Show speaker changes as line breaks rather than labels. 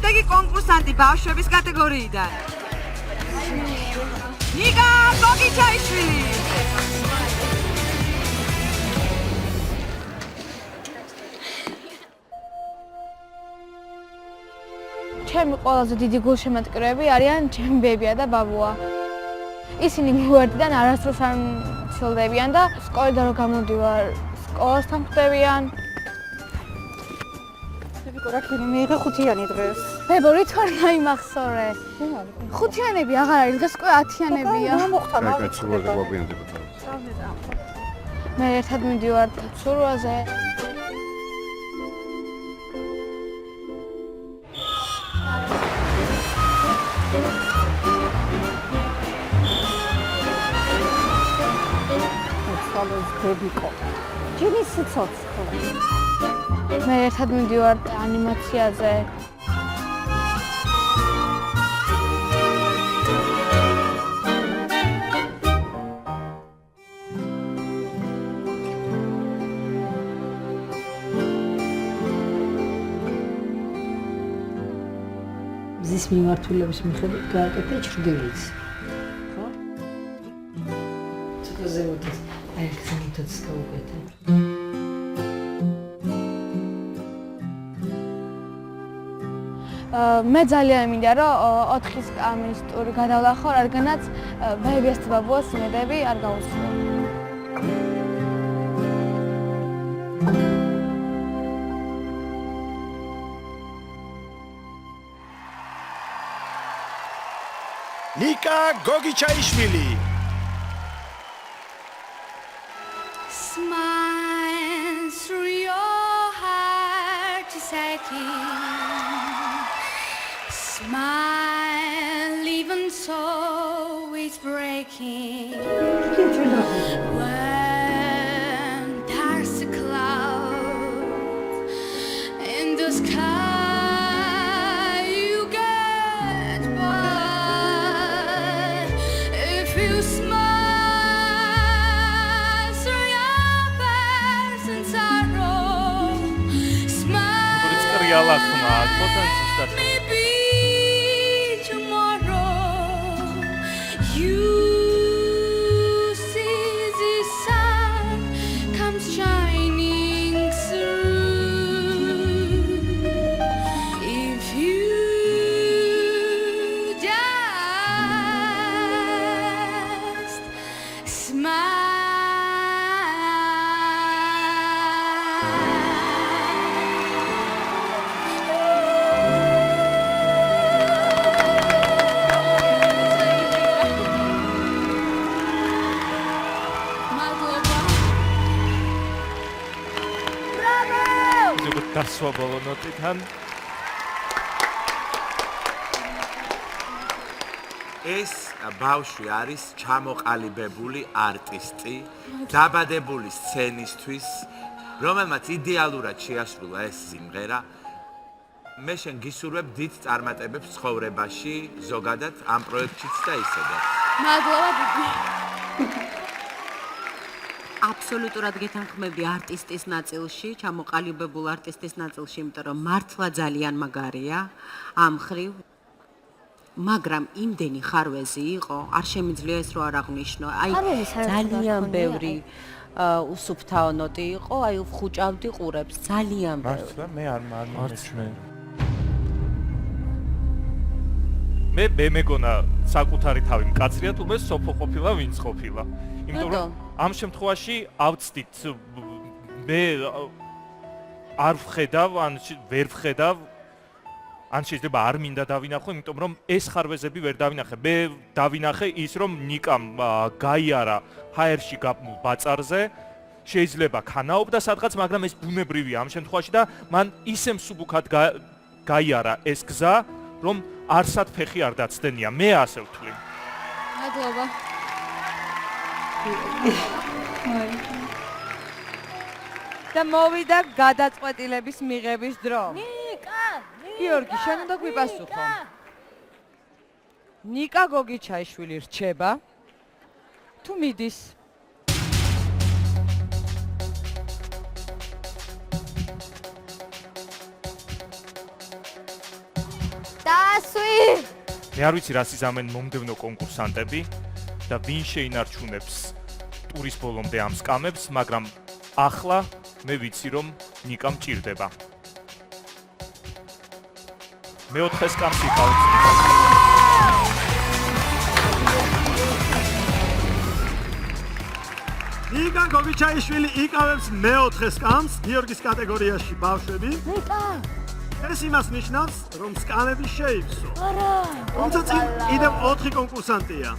შემდეგი კონკურსანტი ბავშვების კატეგორიიდან. ნიკა გოგიჩაიშვილი.
ჩემი ყველაზე დიდი გულშემატკივრები არიან ჩემი ბებია და ბაბუა. ისინი მივარდიდან არასდროს არ მცილდებიან და სკოლიდან რომ გამოდივარ, სკოლასთან ხვდებიან.
რაკინი მიიღე ხუთიანი დღეს.
ბებო, რით არ მაიმახსოვრე? ხუთიანები აღარ არის, დღეს უკვე 10-იანებია.
მოხდა
მე ერთად მივდივართ ცურვაზე.
ბებიკო. ჯენი სიცოცხლე.
მე ერთად მივდივართ ანიმაციაზე.
მზის მიმართულების მიხედვით გააკეთე ჩრდილიც. ხო? ცოტაზე მოდის. აი გზნითაც გავუკეთე.
მე ძალიან მინდა რომ 4-ის კამერის ტური გადავლახო, რადგანაც ბებიას და ბაბუას იმედები არ გაუსწრო.
ნიკა გოგიჩაიშვილი.
Smile through your heart is aching. Smile even so it's breaking. When there's a cloud in the sky you get by. If you smile through your pain and sorrow, smile. Maybe tomorrow you see the sun comes shining through. If you just smile.
გასვა ბოლო ნოტიდან
ეს ბავშვი არის ჩამოყალიბებული არტისტი, დაბადებული სცენისთვის, რომელმაც იდეალურად შეასრულა ეს სიმღერა. მე შენ გისურვებ დიდ წარმატებებს ცხოვრებაში, ზოგადად ამ პროექტშიც და ისედაც.
მადლობა დიდი.
აბსოლუტურად გეთანხმები არტისტის ნაწილში, ჩამოყალიბებულ არტისტის ნაწილში, იმიტომ რომ მართლა ძალიან მაგარია ამ ხრივ. მაგრამ იმდენი ხარვეზი იყო, არ შემიძლია ეს რო არ აღნიშნო. აი ძალიან ბევრი უსუფთავო ნოტი იყო, აი ვხუჭავდი ყურებს, ძალიან ბევრი.
მართლა მე არ მარჩნე. მე მეგონა საკუთარი თავი მკაცრია, თუმე სოფო ყოფილა, ვინც ყოფილა. იმიტომ რომ ამ შემთხვევაში ავწდით მე არ ვხედავ, ან ვერ ვხედავ, ან შეიძლება არ მინდა დავინახო, იმიტომ რომ ეს ხარვეზები ვერ დავინახე. მე დავინახე ის, რომ ნიკამ გაიარა ჰაერში ბაწარზე, შეიძლება ქანაობდა სადღაც, მაგრამ ეს ბუნებრივია ამ შემთხვევაში და მან ისე მსუბუქად გაიარა ეს გზა, რომ არსად ფეხი არ დაცდენია. მე ასე ვთვლი.
მადლობა.
და მოვიდა გადაწყვეტილების მიღების დრო.
ნიკა,
გიორგი, შენ უნდა გვიპასუხო. ნიკა გოგიჩაიშვილი რჩება თუ მიდის?
წასვი!
მე არ ვიცი რას იზამენ მომდევნო კონკურსანტები და ვინ შეინარჩუნებს ტურის ბოლომდე ამ სკამებს, მაგრამ ახლა მე ვიცი რომ ნიკა მჭირდება. მეოთხე სკამს იკავებს ნიკა.
ნიკა გოგიჩაიშვილი იკავებს მეოთხე სკამს გიორგის კატეგორიაში ბავშვები.
ნიკა!
ეს იმას ნიშნავს, რომ სკამები შეივსო.
არა!
თუმცა კიდევ 4 კონკურსანტია.